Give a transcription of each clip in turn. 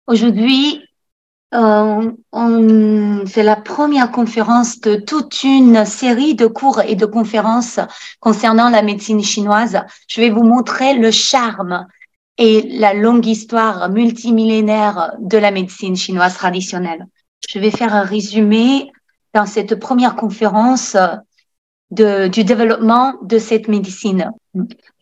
Aujourd'hui, c'est la première conférence de toute une série de cours et de conférences concernant la médecine chinoise. Je vais vous montrer le charme et la longue histoire multimillénaire de la médecine chinoise traditionnelle. Je vais faire un résumé dans cette première conférence du développement de cette médecine.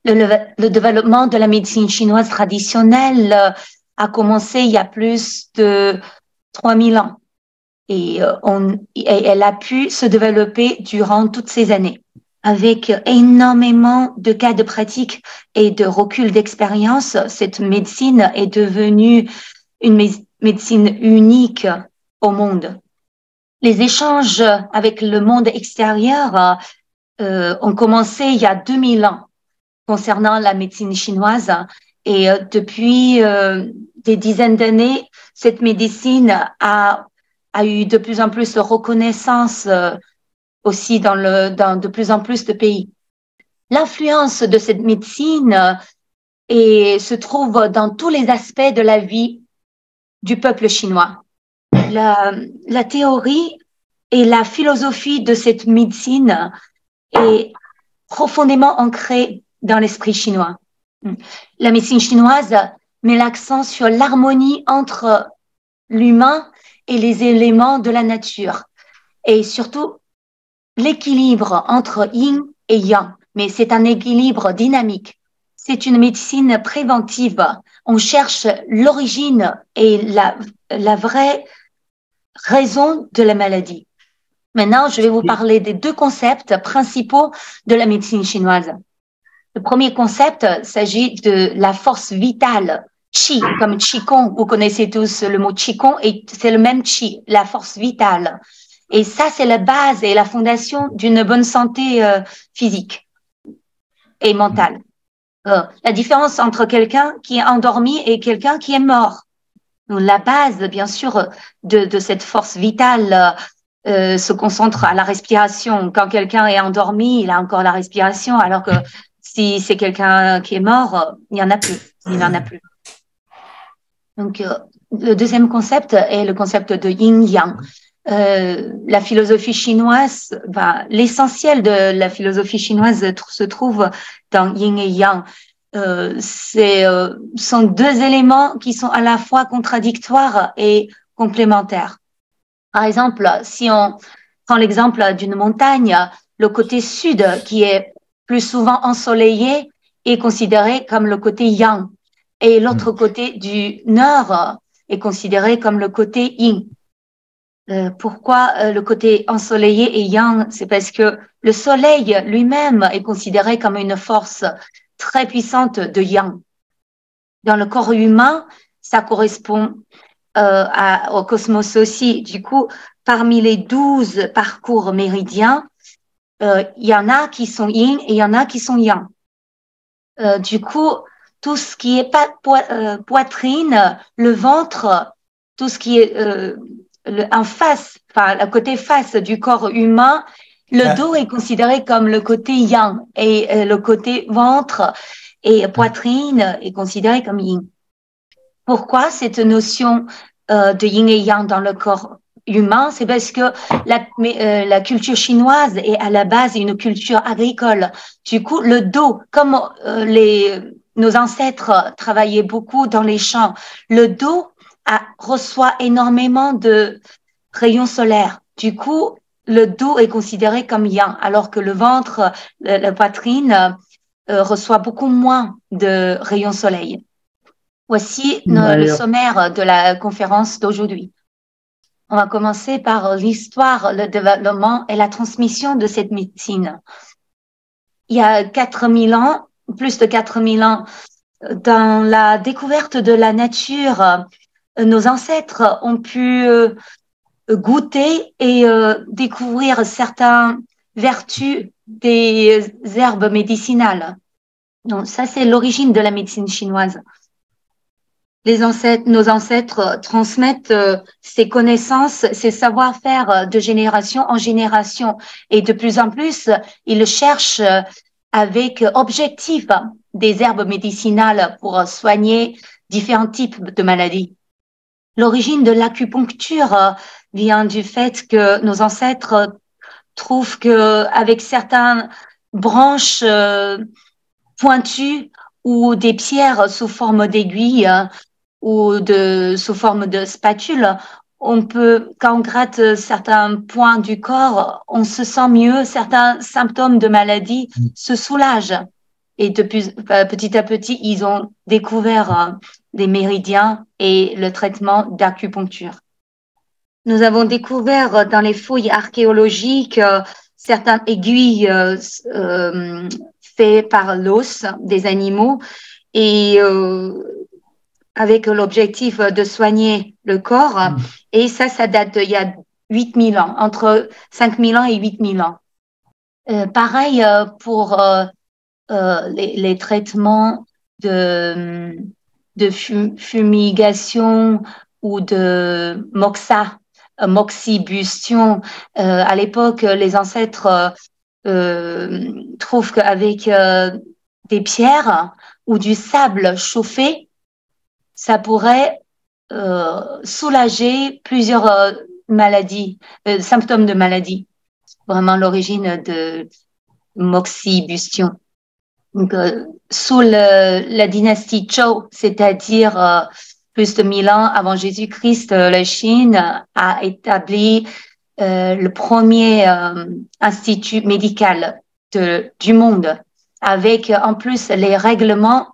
Le développement de la médecine chinoise traditionnelle a commencé il y a plus de 3000 ans et elle a pu se développer durant toutes ces années avec énormément de cas de pratique et de recul d'expérience. Cette médecine est devenue une médecine unique au monde. Les échanges avec le monde extérieur ont commencé il y a 2000 ans concernant la médecine chinoise. Et depuis des dizaines d'années, cette médecine a eu de plus en plus de reconnaissance aussi dans de plus en plus de pays. L'influence de cette médecine se trouve dans tous les aspects de la vie du peuple chinois. La théorie et la philosophie de cette médecine est profondément ancrée dans l'esprit chinois. La médecine chinoise met l'accent sur l'harmonie entre l'humain et les éléments de la nature et surtout l'équilibre entre yin et yang. Mais c'est un équilibre dynamique. C'est une médecine préventive. On cherche l'origine et la vraie raison de la maladie. Maintenant, je vais vous parler des deux concepts principaux de la médecine chinoise. Le premier concept s'agit de la force vitale, qi, comme qigong. Vous connaissez tous le mot qigong et c'est le même qi, la force vitale. Et ça, c'est la base et la fondation d'une bonne santé physique et mentale. La différence entre quelqu'un qui est endormi et quelqu'un qui est mort. Donc, la base, bien sûr, de cette force vitale se concentre à la respiration. Quand quelqu'un est endormi, il a encore la respiration, alors que si c'est quelqu'un qui est mort, il n'y en a plus. Il n'en a plus. Donc, le deuxième concept est le concept de yin-yang. La philosophie chinoise, l'essentiel de la philosophie chinoise se trouve dans yin et yang. Sont deux éléments qui sont à la fois contradictoires et complémentaires. Par exemple, si on prend l'exemple d'une montagne, le côté sud, qui est plus souvent ensoleillé, est considéré comme le côté yang, et l'autre côté du nord est considéré comme le côté yin. Pourquoi le côté ensoleillé est yang? C'est parce que le soleil lui-même est considéré comme une force très puissante de yang. Dans le corps humain, ça correspond au cosmos aussi. Du coup, parmi les 12 parcours méridiens, il y en a qui sont yin et il y en a qui sont yang. Du coup, tout ce qui est poitrine, le ventre, tout ce qui est en face, le côté face du corps humain, le dos est considéré comme le côté yang et le côté ventre et poitrine est considéré comme yin. Pourquoi cette notion de yin et yang dans le corps humain? C'est parce que la culture chinoise est à la base une culture agricole. Du coup, le dos, comme nos ancêtres travaillaient beaucoup dans les champs, le dos reçoit énormément de rayons solaires. Du coup, le dos est considéré comme yang, alors que le ventre, la poitrine, reçoit beaucoup moins de rayons soleil. Voici le sommaire de la conférence d'aujourd'hui. On va commencer par l'histoire, le développement et la transmission de cette médecine. Il y a 4000 ans, plus de 4000 ans, dans la découverte de la nature, nos ancêtres ont pu goûter et découvrir certaines vertus des herbes médicinales. Donc ça, c'est l'origine de la médecine chinoise. Nos ancêtres transmettent ces connaissances, ces savoir-faire de génération en génération. Et de plus en plus, ils cherchent avec objectif des herbes médicinales pour soigner différents types de maladies. L'origine de l'acupuncture vient du fait que nos ancêtres trouvent que avec certaines branches pointues ou des pierres sous forme d'aiguilles ou sous forme de spatule, quand on gratte certains points du corps, on se sent mieux, certains symptômes de maladie se soulagent. Et petit à petit, ils ont découvert des méridiens et le traitement d'acupuncture. Nous avons découvert dans les fouilles archéologiques certaines aiguilles faites par l'os des animaux et avec l'objectif de soigner le corps. Et ça date d'il y a 8000 ans, entre 5000 ans et 8000 ans. Pareil pour les traitements de fumigation ou de moxibustion. À l'époque, les ancêtres trouvent qu'avec des pierres ou du sable chauffé, ça pourrait soulager plusieurs maladies, symptômes de maladie. Vraiment l'origine de moxibustion. Donc, sous la dynastie Zhou, c'est-à-dire plus de 1000 ans avant Jésus-Christ, la Chine a établi le premier institut médical du monde, avec en plus les règlements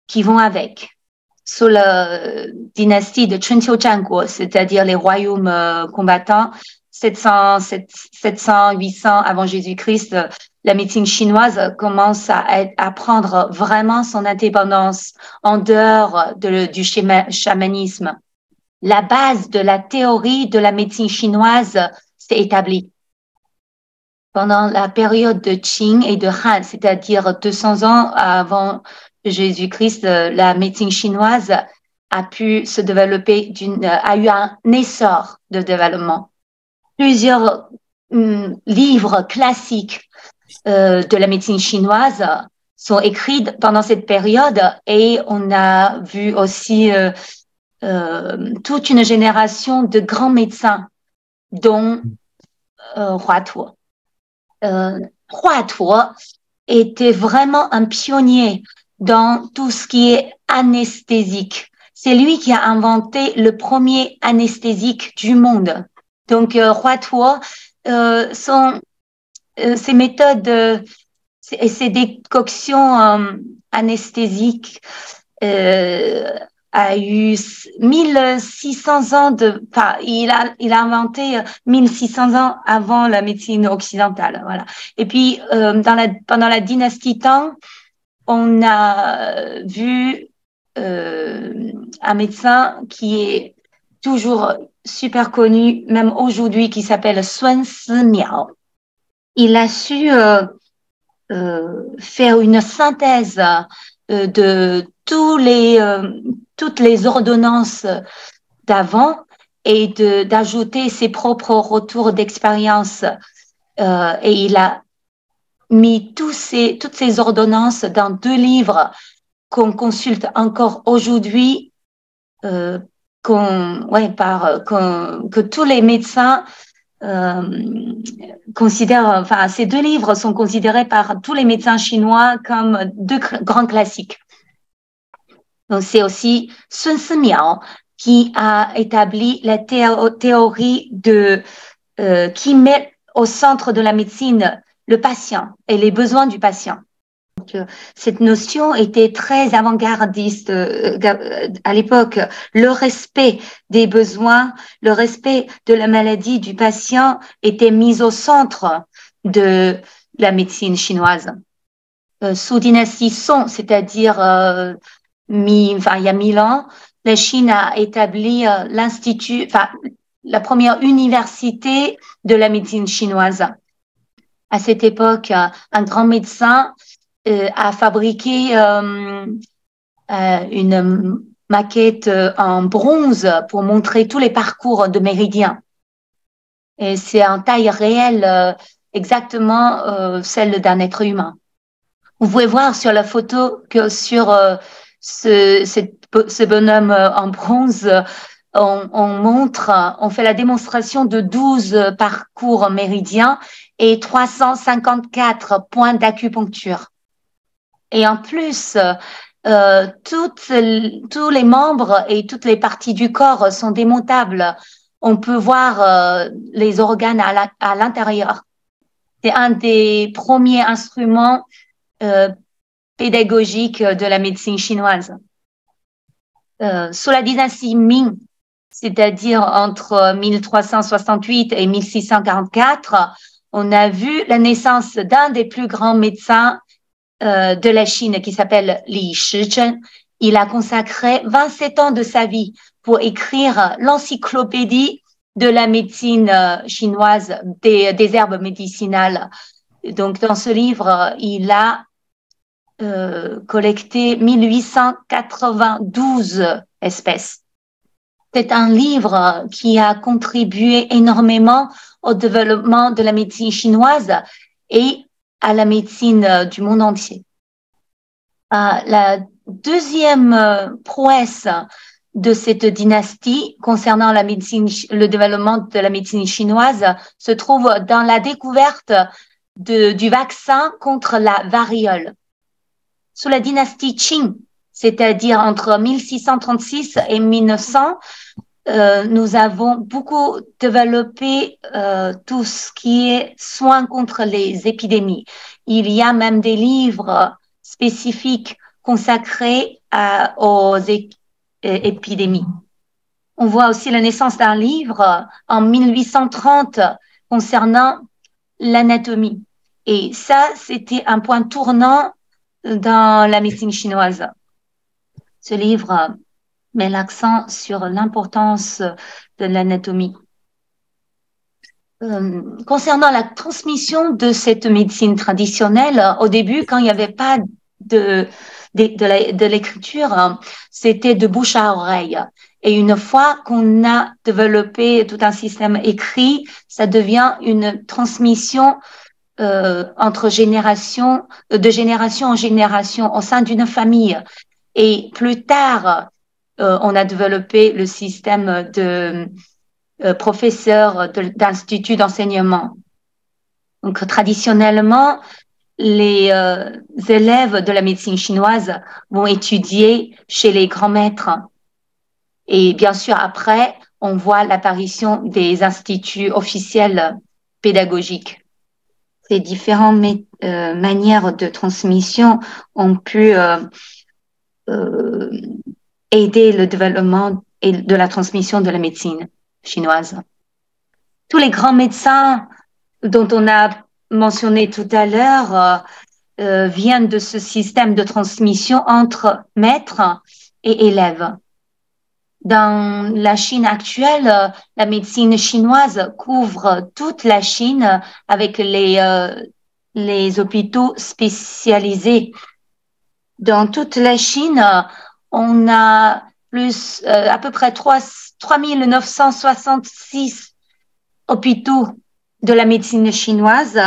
qui vont avec. Sous la dynastie de Chunqiu Zhanguo, c'est-à-dire les royaumes combattants, 700, 800 avant Jésus-Christ, la médecine chinoise commence à prendre vraiment son indépendance en dehors du chamanisme. La base de la théorie de la médecine chinoise s'est établie. Pendant la période de Qing et de Han, c'est-à-dire 200 ans avant Jésus-Christ, la médecine chinoise a pu se développer, a eu un essor de développement. Plusieurs livres classiques de la médecine chinoise sont écrits pendant cette période et on a vu aussi toute une génération de grands médecins, dont Hua Tuo. Hua Tuo était vraiment un pionnier dans tout ce qui est anesthésique. C'est lui qui a inventé le premier anesthésique du monde. Donc, Hua Tuo, ces méthodes et ces décoctions anesthésiques a eu 1600 ans il a inventé 1600 ans avant la médecine occidentale, voilà. Et puis pendant la dynastie Tang, on a vu un médecin qui est toujours super connu, même aujourd'hui, qui s'appelle Sun Simiao. Il a su faire une synthèse de toutes les ordonnances d'avant et d'ajouter ses propres retours d'expérience. Et il a mis toutes ces ordonnances dans 2 livres qu'on consulte encore aujourd'hui, que tous les médecins considèrent, enfin, ces 2 livres sont considérés par tous les médecins chinois comme 2 grands classiques. Donc, c'est aussi Sun Simiao qui a établi la théorie qui met au centre de la médecine le patient et les besoins du patient. Donc, cette notion était très avant-gardiste à l'époque. Le respect des besoins, le respect de la maladie du patient était mis au centre de la médecine chinoise. Sous dynastie Song, c'est-à-dire il y a 1000 ans, la Chine a établi la première université de la médecine chinoise. À cette époque, un grand médecin a fabriqué une maquette en bronze pour montrer tous les parcours de méridiens. Et c'est en taille réelle, exactement celle d'un être humain. Vous pouvez voir sur la photo que sur ce bonhomme en bronze, on fait la démonstration de 12 parcours méridiens et 354 points d'acupuncture. Et en plus, tous les membres et toutes les parties du corps sont démontables. On peut voir les organes à l'intérieur. C'est un des premiers instruments pédagogiques de la médecine chinoise. Sous la dynastie Ming, c'est-à-dire entre 1368 et 1644, on a vu la naissance d'un des plus grands médecins de la Chine qui s'appelle Li Shizhen. Il a consacré 27 ans de sa vie pour écrire l'encyclopédie de la médecine chinoise, des herbes médicinales. Donc, dans ce livre, il a collecté 1892 espèces. C'est un livre qui a contribué énormément au développement de la médecine chinoise et à la médecine du monde entier. La deuxième prouesse de cette dynastie concernant la médecine, le développement de la médecine chinoise se trouve dans la découverte du vaccin contre la variole. Sous la dynastie Qing, c'est-à-dire entre 1636 et 1900, nous avons beaucoup développé tout ce qui est soins contre les épidémies. Il y a même des livres spécifiques consacrés aux épidémies. On voit aussi la naissance d'un livre en 1830 concernant l'anatomie. Et ça, c'était un point tournant dans la médecine chinoise. Ce livre met l'accent sur l'importance de l'anatomie. Concernant la transmission de cette médecine traditionnelle, au début, quand il n'y avait pas de l'écriture, c'était de bouche à oreille. Et une fois qu'on a développé tout un système écrit, ça devient une transmission entre générations, de génération en génération au sein d'une famille. Et plus tard, on a développé le système de professeurs d'instituts d'enseignement. Donc, traditionnellement, les élèves de la médecine chinoise vont étudier chez les grands maîtres. Et bien sûr, après, on voit l'apparition des instituts officiels pédagogiques. Ces différentes manières de transmission ont pu aider le développement et de la transmission de la médecine chinoise. Tous les grands médecins dont on a mentionné tout à l'heure viennent de ce système de transmission entre maîtres et élèves. Dans la Chine actuelle, la médecine chinoise couvre toute la Chine avec les hôpitaux spécialisés. Dans toute la Chine, on a à peu près 3966 hôpitaux de la médecine chinoise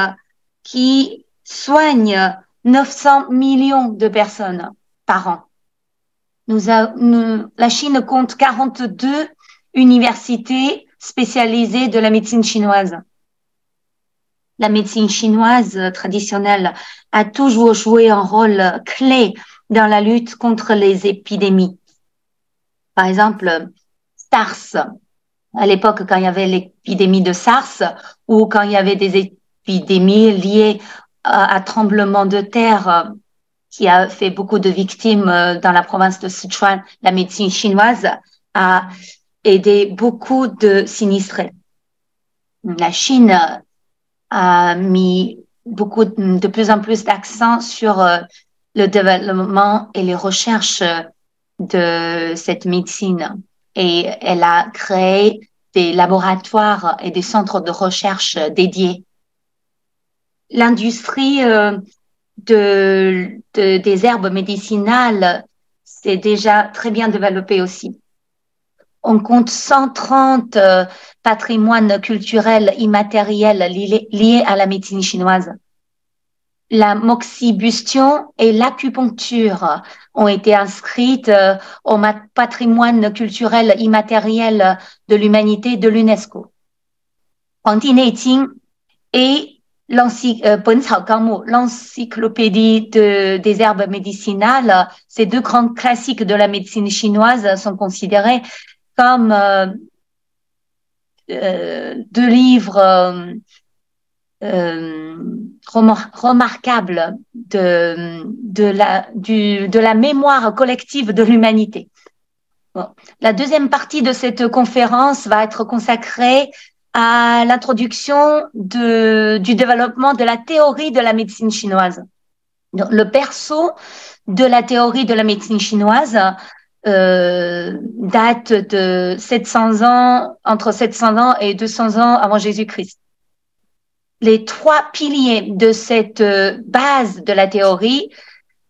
qui soignent 900 millions de personnes par an. La Chine compte 42 universités spécialisées de la médecine chinoise. La médecine chinoise traditionnelle a toujours joué un rôle clé dans la lutte contre les épidémies. Par exemple, SARS, à l'époque quand il y avait l'épidémie de SARS ou quand il y avait des épidémies liées à tremblement de terre qui a fait beaucoup de victimes dans la province de Sichuan, la médecine chinoise a aidé beaucoup de sinistrés. La Chine a mis de plus en plus d'accent sur le développement et les recherches de cette médecine. Et elle a créé des laboratoires et des centres de recherche dédiés. L'industrie des herbes médicinales s'est déjà très bien développée aussi. On compte 130 patrimoines culturels immatériels liés à la médecine chinoise. la moxibustion et l'acupuncture ont été inscrites au patrimoine culturel immatériel de l'humanité de l'UNESCO. 黄帝内经 et l'encyclopédie des herbes médicinales, ces deux grands classiques de la médecine chinoise sont considérés comme deux livres remarquables de la mémoire collective de l'humanité. Bon. La deuxième partie de cette conférence va être consacrée à l'introduction du développement de la théorie de la médecine chinoise. Donc, le berceau de la théorie de la médecine chinoise date de 700 ans, entre 700 ans et 200 ans avant Jésus-Christ. Les trois piliers de cette base de la théorie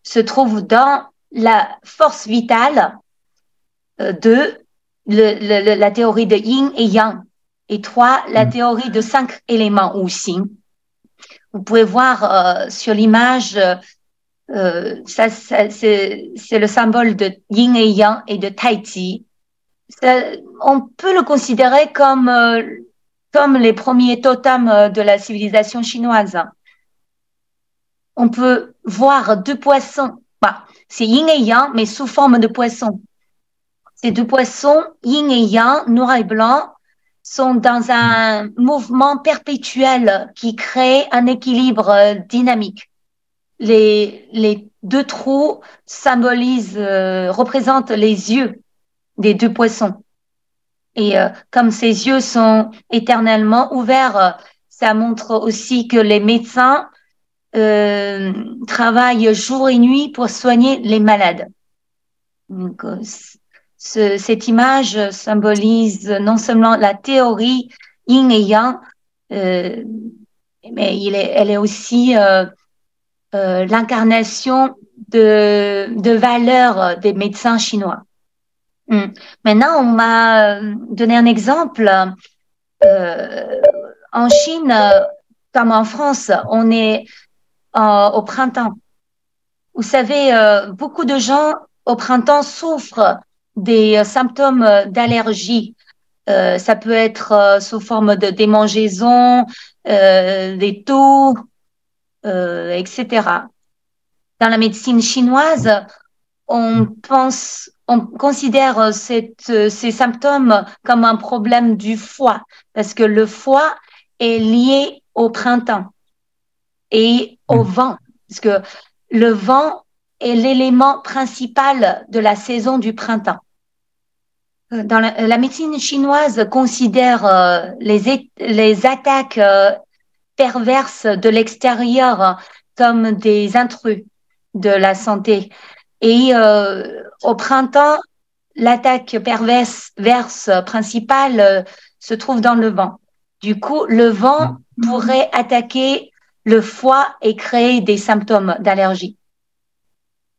se trouvent dans la force vitale de la théorie de yin et yang, et trois, la théorie de 5 éléments ou Xing. Vous pouvez voir sur l'image, ça c'est le symbole de yin et yang et de tai chi. On peut le considérer comme les premiers totems de la civilisation chinoise. On peut voir deux poissons, c'est yin et yang, mais sous forme de poissons. Ces deux poissons, yin et yang, noir et blanc, sont dans un mouvement perpétuel qui crée un équilibre dynamique. Les deux trous représentent les yeux des deux poissons. Et comme ces yeux sont éternellement ouverts, ça montre aussi que les médecins travaillent jour et nuit pour soigner les malades. Donc, cette image symbolise non seulement la théorie yin et yang, mais elle est aussi l'incarnation de valeurs des médecins chinois. Maintenant, on m'a donné un exemple. En Chine, comme en France, on est au printemps. Vous savez, beaucoup de gens au printemps souffrent des symptômes d'allergie. Ça peut être sous forme de démangeaisons, des toux, etc. Dans la médecine chinoise, on considère ces symptômes comme un problème du foie, parce que le foie est lié au printemps et au vent, parce que le vent est l'élément principal de la saison du printemps. Dans la médecine chinoise considère les attaques perverses de l'extérieur comme des intrus de la santé. Et au printemps, l'attaque perverse principale se trouve dans le vent. Du coup, le vent pourrait attaquer le foie et créer des symptômes d'allergie.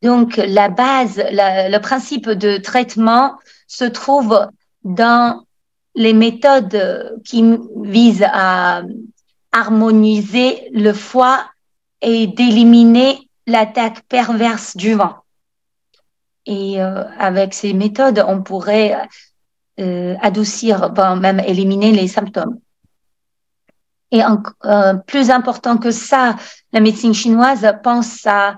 Donc, la base, le principe de traitement se trouve dans les méthodes qui visent à harmoniser le foie et d'éliminer l'attaque perverse du vent. Et avec ces méthodes, on pourrait adoucir, même éliminer les symptômes. Et plus important que ça, la médecine chinoise pense à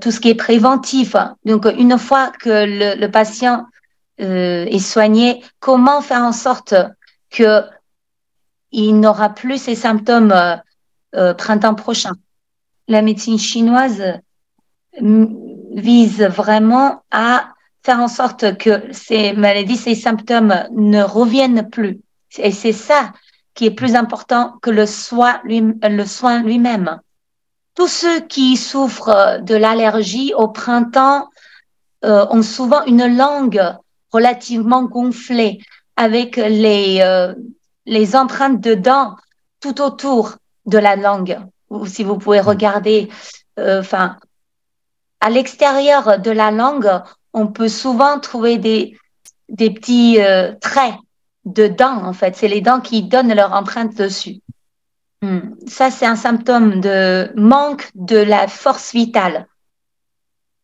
tout ce qui est préventif. Donc, une fois que le patient est soigné, comment faire en sorte qu'il n'aura plus ces symptômes printemps prochain. La médecine chinoise vise vraiment à faire en sorte que ces maladies, ces symptômes ne reviennent plus. Et c'est ça qui est plus important que le soin lui-même. Tous ceux qui souffrent de l'allergie au printemps ont souvent une langue relativement gonflée avec les empreintes de dents tout autour de la langue. Ou si vous pouvez regarder, à l'extérieur de la langue, on peut souvent trouver des petits traits de dents, en fait. C'est les dents qui donnent leur empreinte dessus. Ça, c'est un symptôme de manque de la force vitale.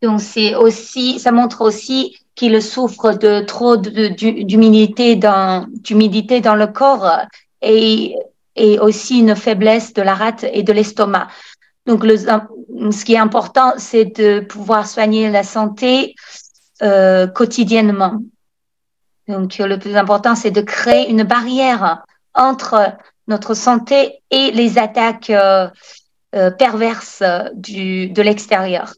Donc, ça montre aussi qu'il souffre de trop d'humidité dans le corps et, et aussi une faiblesse de la rate et de l'estomac. Donc, ce qui est important, c'est de pouvoir soigner la santé quotidiennement. Donc, le plus important, c'est de créer une barrière entre notre santé et les attaques perverses de l'extérieur.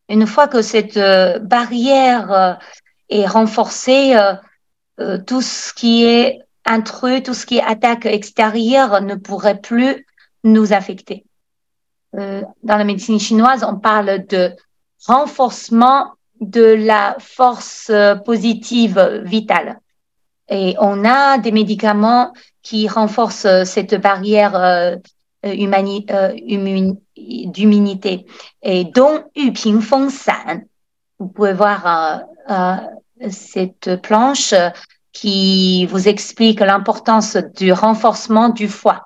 Une fois que cette barrière est renforcée, tout ce qui est intrus, tout ce qui est attaque extérieure ne pourrait plus nous affecter. Dans la médecine chinoise, on parle de renforcement de la force positive vitale. Et on a des médicaments qui renforcent cette barrière d'immunité, et dont Yuping Feng San. Vous pouvez voir cette planche qui vous explique l'importance du renforcement du foie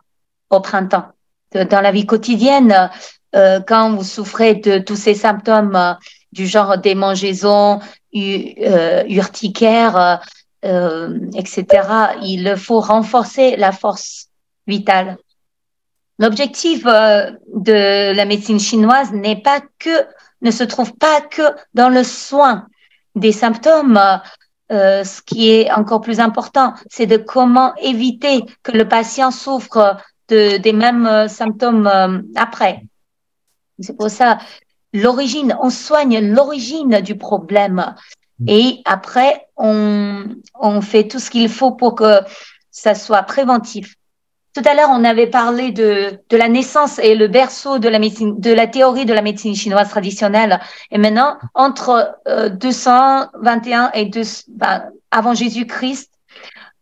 au printemps. Dans la vie quotidienne, quand vous souffrez de tous ces symptômes du genre démangeaisons, urticaire, etc., il faut renforcer la force vitale. L'objectif de la médecine chinoise ne se trouve pas que dans le soin des symptômes. Ce qui est encore plus important, c'est de comment éviter que le patient souffre des mêmes symptômes après. C'est pour ça, on soigne l'origine du problème et après, on fait tout ce qu'il faut pour que ça soit préventif. Tout à l'heure, on avait parlé de la naissance et le berceau de la théorie de la médecine chinoise traditionnelle. Et maintenant, entre 221 et avant Jésus-Christ,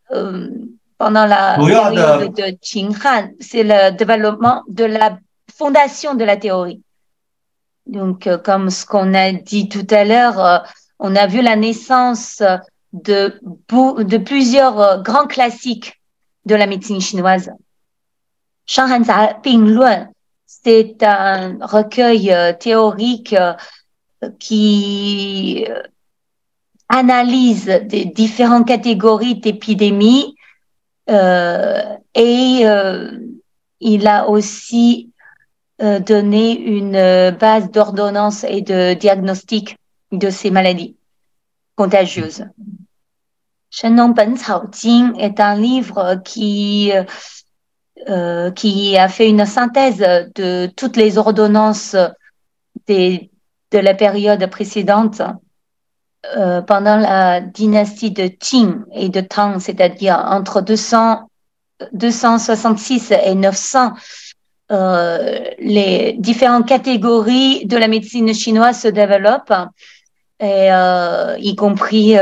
pendant la période de Qing Han, c'est le développement de la fondation de la théorie. Donc, comme ce qu'on a dit tout à l'heure, on a vu la naissance de plusieurs grands classiques de la médecine chinoise. Shanghanza Pingluan, c'est un recueil théorique qui analyse des différentes catégories d'épidémies et il a aussi donné une base d'ordonnance et de diagnostic de ces maladies contagieuses. Shenong Ben Cao Jing est un livre qui a fait une synthèse de toutes les ordonnances de la période précédente pendant la dynastie de Qing et de Tang, c'est-à-dire entre 266 et 900. Les différentes catégories de la médecine chinoise se développent, et, y compris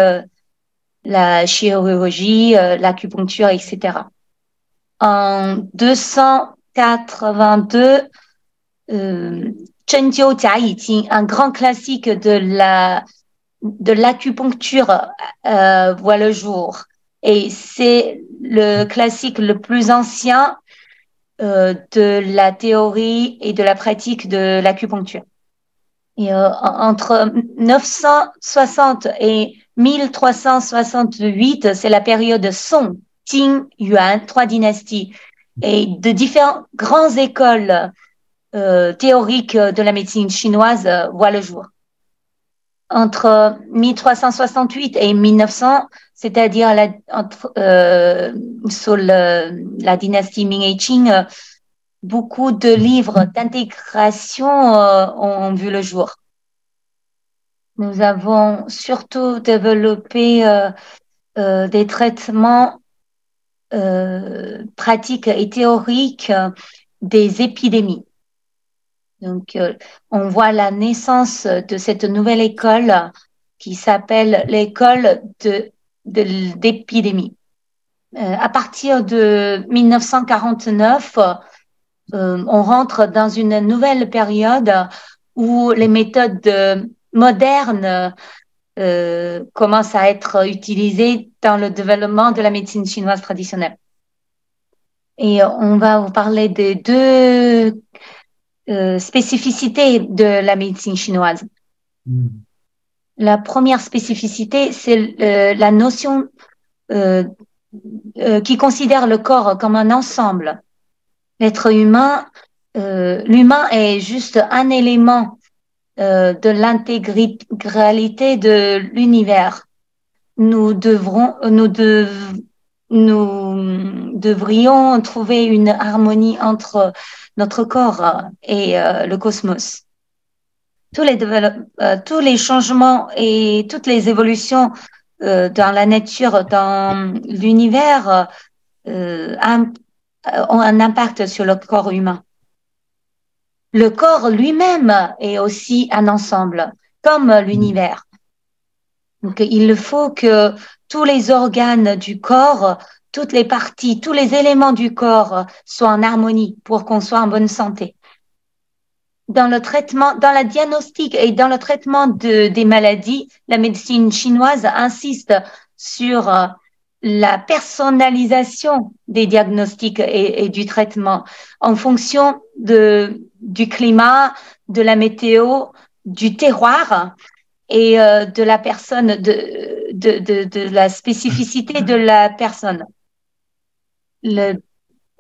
la chirurgie, l'acupuncture, etc. En 282, Zhenjiu Jia Yijing, un grand classique de l'acupuncture, voit le jour. Et c'est le classique le plus ancien de la théorie et de la pratique de l'acupuncture. Et entre 960 et 1368, c'est la période Song, Qing, Yuan, 3 dynasties, et de différentes grandes écoles théoriques de la médecine chinoise voient le jour. Entre 1368 et 1900, c'est-à-dire sous la dynastie Ming et Qing, beaucoup de livres d'intégration ont vu le jour. Nous avons surtout développé des traitements pratiques et théoriques des épidémies. Donc, on voit la naissance de cette nouvelle école qui s'appelle l'école d'épidémie. À partir de 1949, on rentre dans une nouvelle période où les méthodes modernes commencent à être utilisées dans le développement de la médecine chinoise traditionnelle. Et on va vous parler des deux spécificités de la médecine chinoise. La première spécificité, c'est la notion qui considère le corps comme un ensemble. L'être humain, l'humain est juste un élément de l'intégralité de l'univers. Nous devrions trouver une harmonie entre notre corps et le cosmos. Tous les changements et toutes les évolutions dans la nature, dans l'univers, ont un impact sur le corps humain. Le corps lui-même est aussi un ensemble, comme l'univers. Donc, il faut que tous les organes du corps, toutes les parties, tous les éléments du corps soient en harmonie pour qu'on soit en bonne santé. Dans le traitement, dans la diagnostic et dans le traitement des maladies, la médecine chinoise insiste sur la personnalisation des diagnostics et du traitement en fonction du climat, de la météo, du terroir et de la personne, de la spécificité de la personne.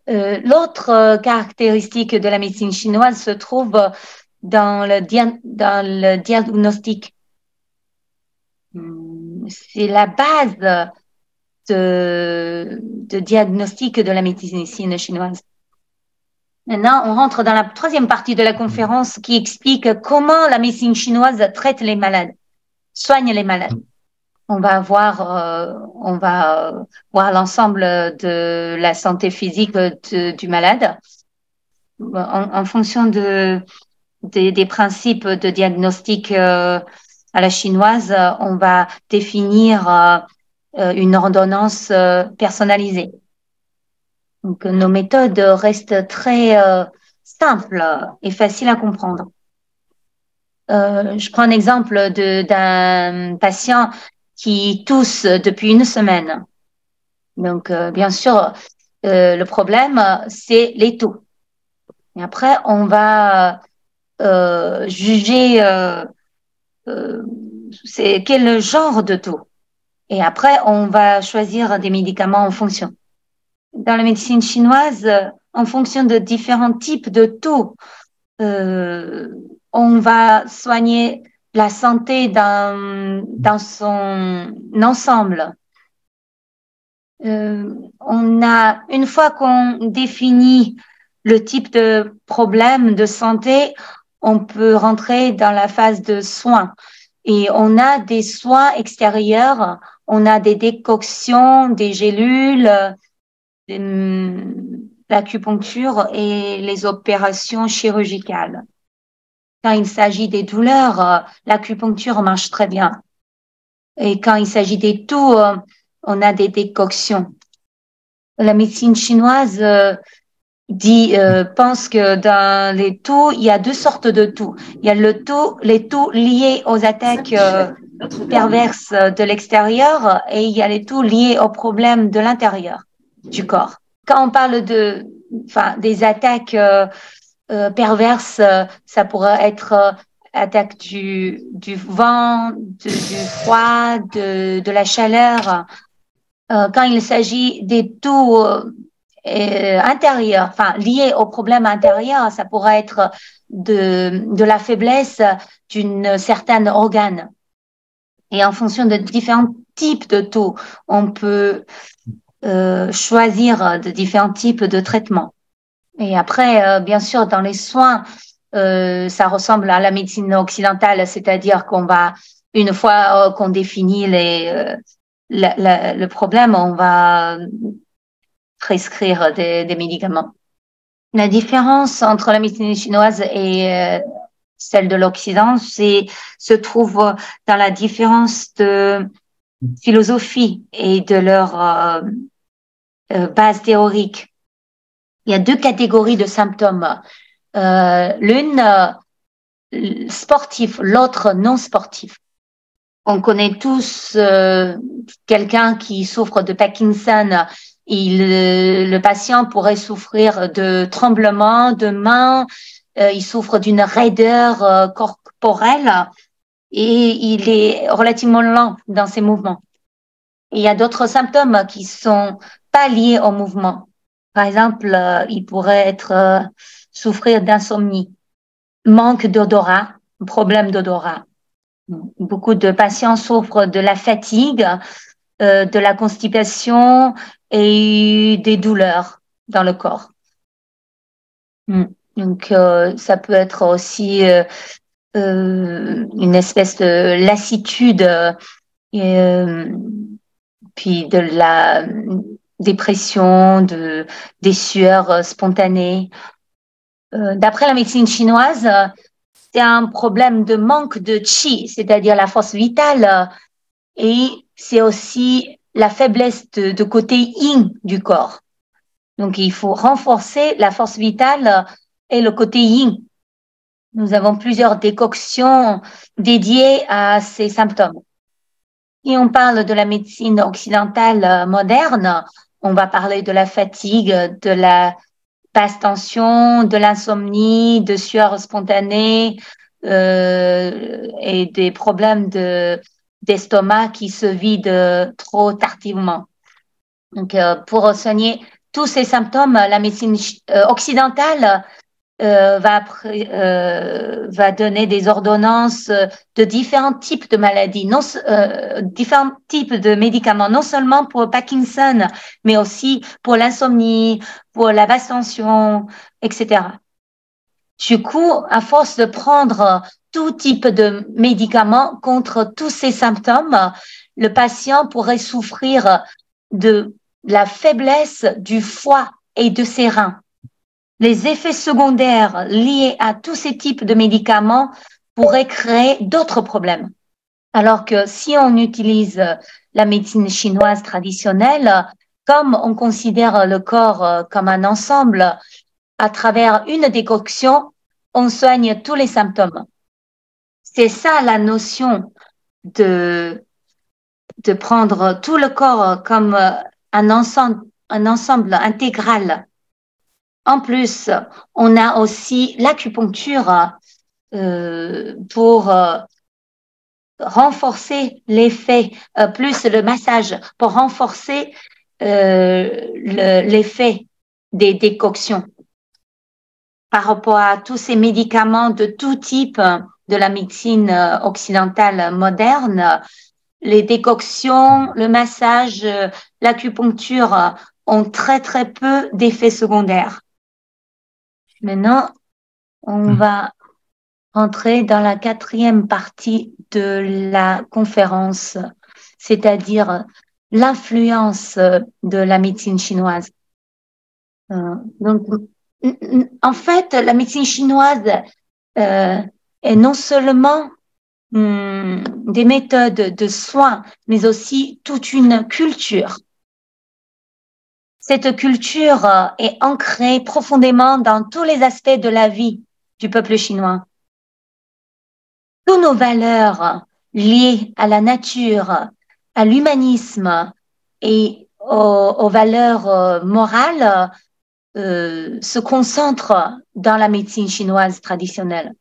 L'autre caractéristique de la médecine chinoise se trouve dans le diagnostic. C'est la base de diagnostic de la médecine chinoise. Maintenant, on rentre dans la troisième partie de la conférence qui explique comment la médecine chinoise traite les malades, soigne les malades. On va voir l'ensemble de la santé physique du malade en fonction des principes de diagnostic à la chinoise. On va définir une ordonnance personnalisée. Donc, nos méthodes restent très simples et faciles à comprendre. Je prends un exemple d'un patient qui tousse depuis une semaine. Donc, bien sûr, le problème, c'est les toux. Et après, on va juger c'est quel genre de toux. Et après, on va choisir des médicaments en fonction. Dans la médecine chinoise, en fonction de différents types de toux, on va soigner la santé dans son ensemble. Une fois qu'on définit le type de problème de santé, on peut rentrer dans la phase de soins. Et on a des soins extérieurs, on a des décoctions, des gélules, l'acupuncture et les opérations chirurgicales. Quand il s'agit des douleurs, l'acupuncture marche très bien. Et quand il s'agit des toux, on a des décoctions. La médecine chinoise pense que dans les toux, il y a deux sortes de toux. Il y a les toux liés aux attaques perverses de l'extérieur et il y a les toux liés aux problèmes de l'intérieur du corps. Quand on parle des attaques perverses, ça pourrait être attaque du vent, du froid, de la chaleur. Quand il s'agit des toux intérieurs, liés aux problèmes intérieurs, ça pourrait être de la faiblesse d'une certaine organe. Et en fonction de différents types de toux, on peut choisir de différents types de traitements. Et après, bien sûr, dans les soins, ça ressemble à la médecine occidentale, c'est-à-dire qu'on va, une fois qu'on définit le problème, on va prescrire des médicaments. La différence entre la médecine chinoise et celle de l'Occident, se trouve dans la différence de philosophie et de leur base théorique. Il y a deux catégories de symptômes. L'une sportif, l'autre non sportif. On connaît tous quelqu'un qui souffre de Parkinson Le patient pourrait souffrir de tremblements de mains, il souffre d'une raideur corporelle et il est relativement lent dans ses mouvements. Il y a d'autres symptômes qui sont pas liés au mouvement. Par exemple, il pourrait souffrir d'insomnie, manque d'odorat, problème d'odorat. Beaucoup de patients souffrent de la fatigue, de la constipation et des douleurs dans le corps. Donc, ça peut être aussi une espèce de lassitude, puis de la dépression, des sueurs spontanées. D'après la médecine chinoise, c'est un problème de manque de qi, c'est-à-dire la force vitale, et c'est aussi la faiblesse de côté yin du corps. Donc, il faut renforcer la force vitale et le côté yin. Nous avons plusieurs décoctions dédiées à ces symptômes. Si on parle de la médecine occidentale moderne, on va parler de la fatigue, de la basse tension, de l'insomnie, de sueur spontanée et des problèmes d'estomac qui se vident trop tardivement. Donc, pour soigner tous ces symptômes, la médecine occidentale va donner des ordonnances de différents types de maladies, différents types de médicaments, non seulement pour Parkinson, mais aussi pour l'insomnie, pour la basse tension, etc. Du coup, à force de prendre tout type de médicaments contre tous ces symptômes, le patient pourrait souffrir de la faiblesse du foie et de ses reins. Les effets secondaires liés à tous ces types de médicaments pourraient créer d'autres problèmes. Alors que si on utilise la médecine chinoise traditionnelle, comme on considère le corps comme un ensemble, à travers une décoction, on soigne tous les symptômes. C'est ça la notion de prendre tout le corps comme un ensemble intégral. En plus, on a aussi l'acupuncture pour renforcer l'effet, plus le massage, pour renforcer l'effet des décoctions. Par rapport à tous ces médicaments de tout type de la médecine occidentale moderne, les décoctions, le massage, l'acupuncture ont très très peu d'effets secondaires. Maintenant, on va rentrer dans la 4e partie de la conférence, c'est-à-dire l'influence de la médecine chinoise. Donc, en fait, la médecine chinoise est non seulement des méthodes de soins, mais aussi toute une culture. Cette culture est ancrée profondément dans tous les aspects de la vie du peuple chinois. Toutes nos valeurs liées à la nature, à l'humanisme et aux valeurs morales se concentrent dans la médecine chinoise traditionnelle.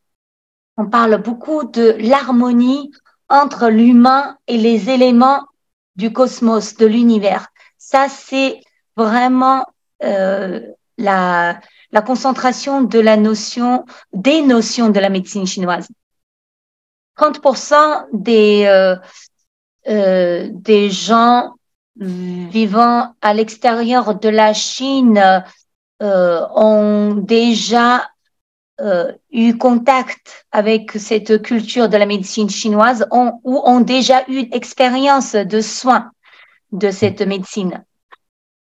On parle beaucoup de l'harmonie entre l'humain et les éléments du cosmos, de l'univers. Ça, c'est vraiment la concentration de des notions de la médecine chinoise. 30% des gens vivant à l'extérieur de la Chine ont déjà eu contact avec cette culture de la médecine chinoise ou ont déjà eu expérience de soins de cette médecine.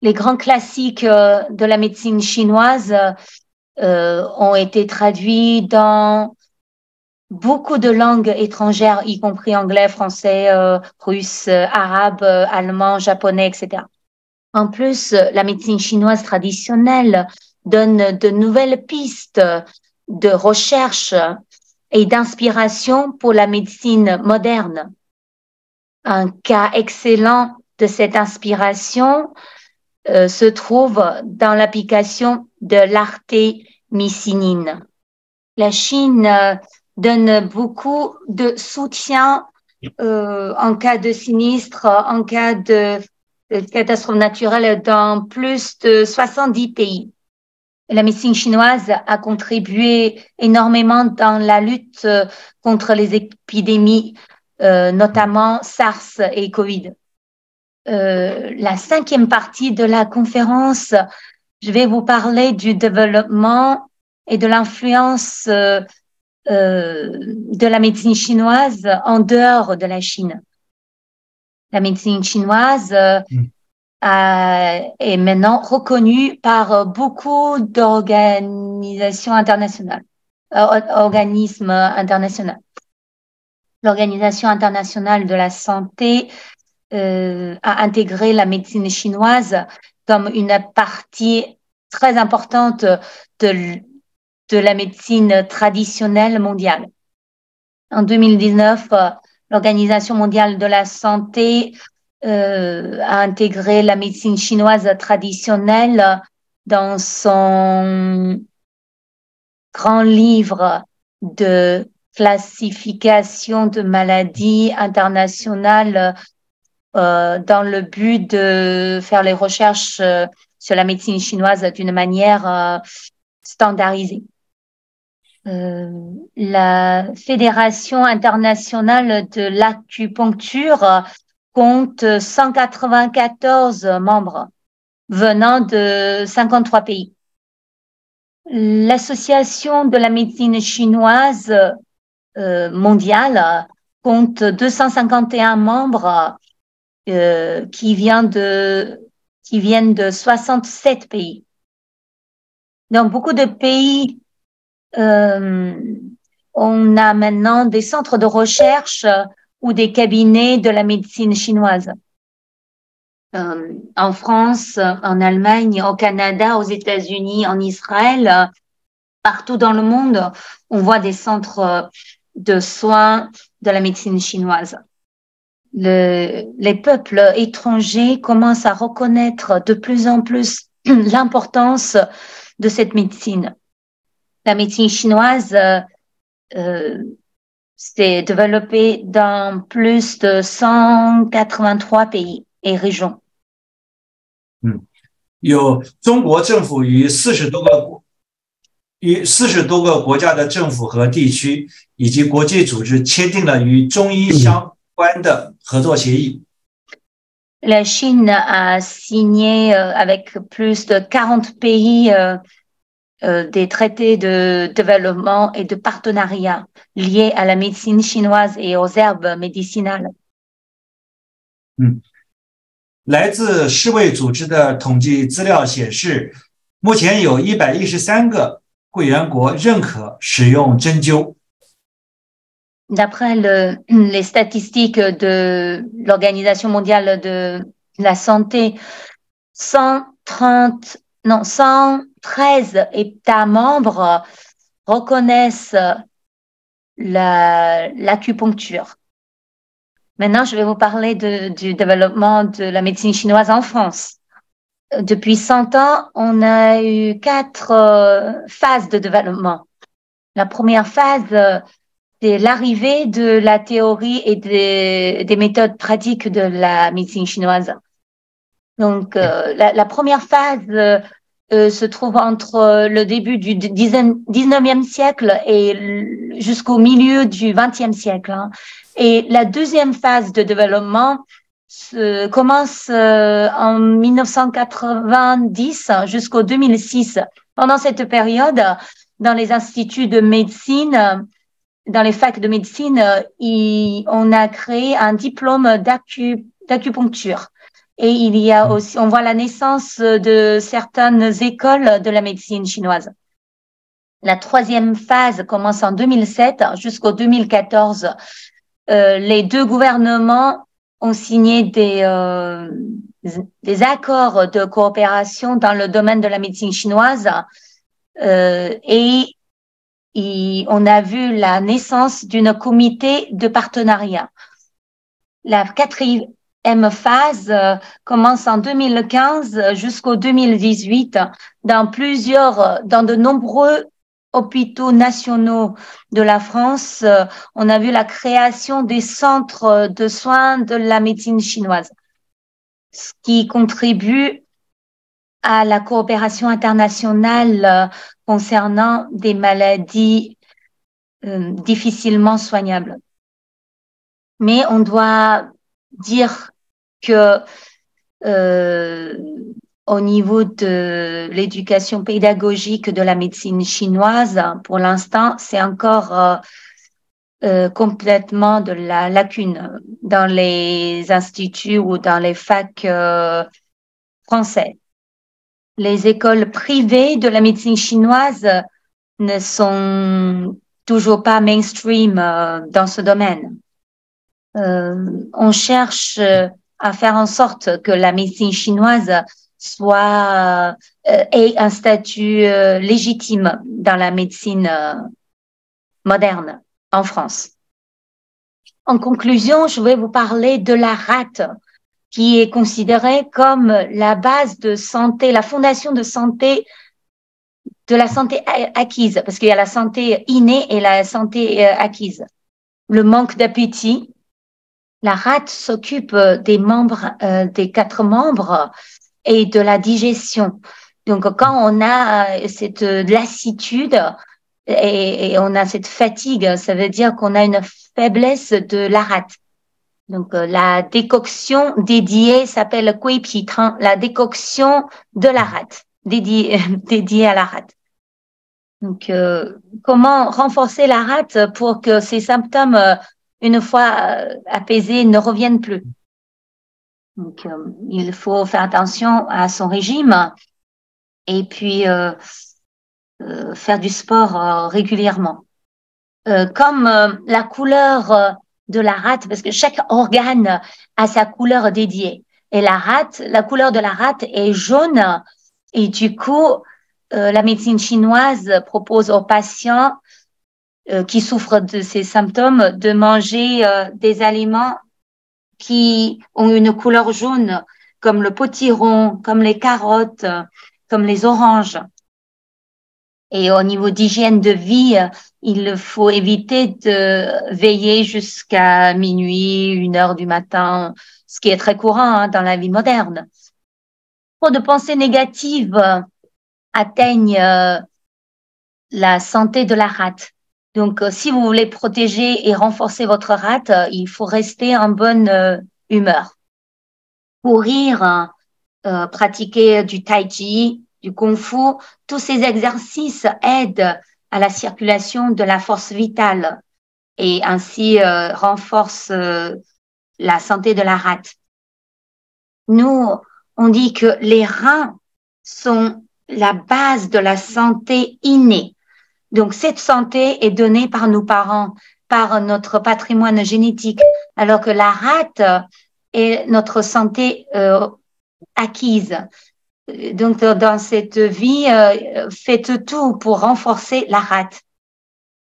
Les grands classiques de la médecine chinoise ont été traduits dans beaucoup de langues étrangères, y compris anglais, français, russe, arabe, allemand, japonais, etc. En plus, la médecine chinoise traditionnelle donne de nouvelles pistes de recherche et d'inspiration pour la médecine moderne. Un cas excellent de cette inspiration se trouve dans l'application de l'artémisinine. La Chine donne beaucoup de soutien en cas de sinistre, en cas de catastrophe naturelle dans plus de 70 pays. La médecine chinoise a contribué énormément dans la lutte contre les épidémies, notamment SARS et Covid. La 5e partie de la conférence, je vais vous parler du développement et de l'influence de la médecine chinoise en dehors de la Chine. La médecine chinoise est maintenant reconnue par beaucoup d'organisations internationales, organismes internationaux. L'Organisation internationale de la santé a intégré la médecine chinoise comme une partie très importante de la médecine traditionnelle mondiale. En 2019, l'Organisation mondiale de la santé a intégré la médecine chinoise traditionnelle dans son grand livre de classification de maladies internationales dans le but de faire les recherches sur la médecine chinoise d'une manière standardisée. La Fédération internationale de l'acupuncture compte 194 membres venant de 53 pays. L'Association de la médecine chinoise mondiale compte 251 membres qui viennent de 67 pays. Dans beaucoup de pays, on a maintenant des centres de recherche ou des cabinets de la médecine chinoise. En France, en Allemagne, au Canada, aux États-Unis, en Israël, partout dans le monde, on voit des centres de soins de la médecine chinoise. Les peuples étrangers commencent à reconnaître de plus en plus l'importance de cette médecine. La médecine chinoise s'est développée dans plus de 183 pays et régions. 有中国政府与40多个国家的政府和地区以及国际组织签订了与中医相关的合作协议。La Chine a signé avec plus de 40 pays des traités de développement et de partenariat liés à la médecine chinoise et aux herbes médicinales. 来自世卫组织的统计资料显示，目前有113个会员国认可使用针灸。D'après les statistiques de l'Organisation mondiale de la santé, 113 États membres reconnaissent l'acupuncture. Maintenant, je vais vous parler du développement de la médecine chinoise en France. Depuis 100 ans, on a eu 4 phases de développement. La première phase, c'est l'arrivée de la théorie et des méthodes pratiques de la médecine chinoise. Donc, la première phase se trouve entre le début du 19e siècle et jusqu'au milieu du 20e siècle. Et la deuxième phase de développement commence en 1990 jusqu'au 2006. Pendant cette période, dans les instituts de médecine, dans les facs de médecine, on a créé un diplôme d'acupuncture. Et il y a aussi, on voit la naissance de certaines écoles de la médecine chinoise. La troisième phase commence en 2007 jusqu'au 2014. Les 2 gouvernements ont signé des accords de coopération dans le domaine de la médecine chinoise et on a vu la naissance d'un comité de partenariat. La phase commence en 2015 jusqu'au 2018 dans de nombreux hôpitaux nationaux de la France. On a vu la création des centres de soins de la médecine chinoise, ce qui contribue à la coopération internationale concernant des maladies difficilement soignables. Mais on doit dire que au niveau de l'éducation pédagogique de la médecine chinoise, pour l'instant, c'est encore complètement de la lacune dans les instituts ou dans les facs français. Les écoles privées de la médecine chinoise ne sont toujours pas mainstream dans ce domaine. On cherche à faire en sorte que la médecine chinoise ait un statut légitime dans la médecine moderne en France. En conclusion, je vais vous parler de la rate, qui est considérée comme la base de santé, la fondation de la santé acquise, parce qu'il y a la santé innée et la santé acquise. Le manque d'appétit. La rate s'occupe des 4 membres et de la digestion. Donc, quand on a cette lassitude et on a cette fatigue, ça veut dire qu'on a une faiblesse de la rate. Donc, la décoction dédiée s'appelle Gui Pi Tang, la décoction de la rate, dédiée à la rate. Donc, comment renforcer la rate pour que ces symptômes une fois apaisé, ne reviennent plus. Donc, il faut faire attention à son régime et puis faire du sport régulièrement. Comme la couleur de la rate, parce que chaque organe a sa couleur dédiée. Et la couleur de la rate est jaune. Et du coup, la médecine chinoise propose aux patients qui souffrent de ces symptômes de manger des aliments qui ont une couleur jaune, comme le potiron, comme les carottes, comme les oranges. Et au niveau d'hygiène de vie, il faut éviter de veiller jusqu'à minuit, 1h du matin, ce qui est très courant dans la vie moderne. Trop de pensées négatives atteignent la santé de la rate. Donc, si vous voulez protéger et renforcer votre rate, il faut rester en bonne humeur. Courir, pratiquer du tai chi, du kung fu, tous ces exercices aident à la circulation de la force vitale et ainsi renforcent la santé de la rate. Nous, on dit que les reins sont la base de la santé innée. Donc, cette santé est donnée par nos parents, par notre patrimoine génétique, alors que la rate est notre santé acquise. Donc, dans cette vie, faites tout pour renforcer la rate.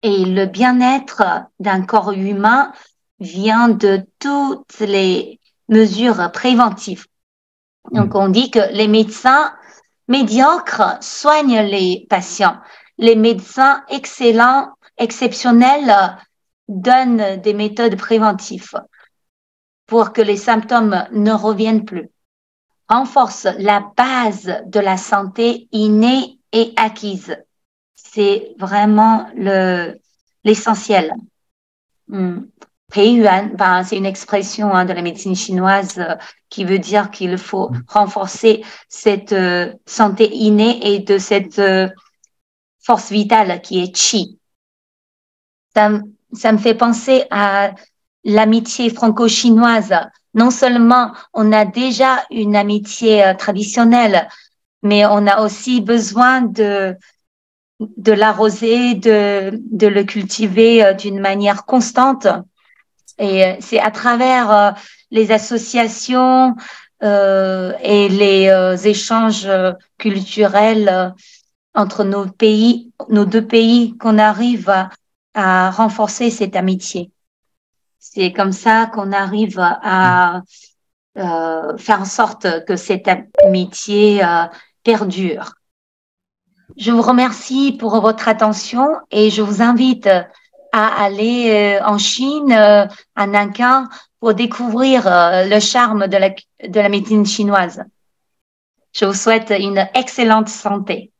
Et le bien-être d'un corps humain vient de toutes les mesures préventives. Donc, on dit que les médecins médiocres soignent les patients. Les médecins excellents, exceptionnels, donnent des méthodes préventives pour que les symptômes ne reviennent plus. Renforce la base de la santé innée et acquise. C'est vraiment l'essentiel. Peiyuan, c'est une expression de la médecine chinoise qui veut dire qu'il faut renforcer cette santé innée et de cette force vitale qui est Qi. Ça me fait penser à l'amitié franco-chinoise. Non seulement on a déjà une amitié traditionnelle, mais on a aussi besoin de l'arroser, de le cultiver d'une manière constante. Et c'est à travers les associations et les échanges culturels entre nos deux pays, qu'on arrive à renforcer cette amitié. C'est comme ça qu'on arrive à faire en sorte que cette amitié perdure. Je vous remercie pour votre attention et je vous invite à aller en Chine, à Nankin, pour découvrir le charme de la médecine chinoise. Je vous souhaite une excellente santé.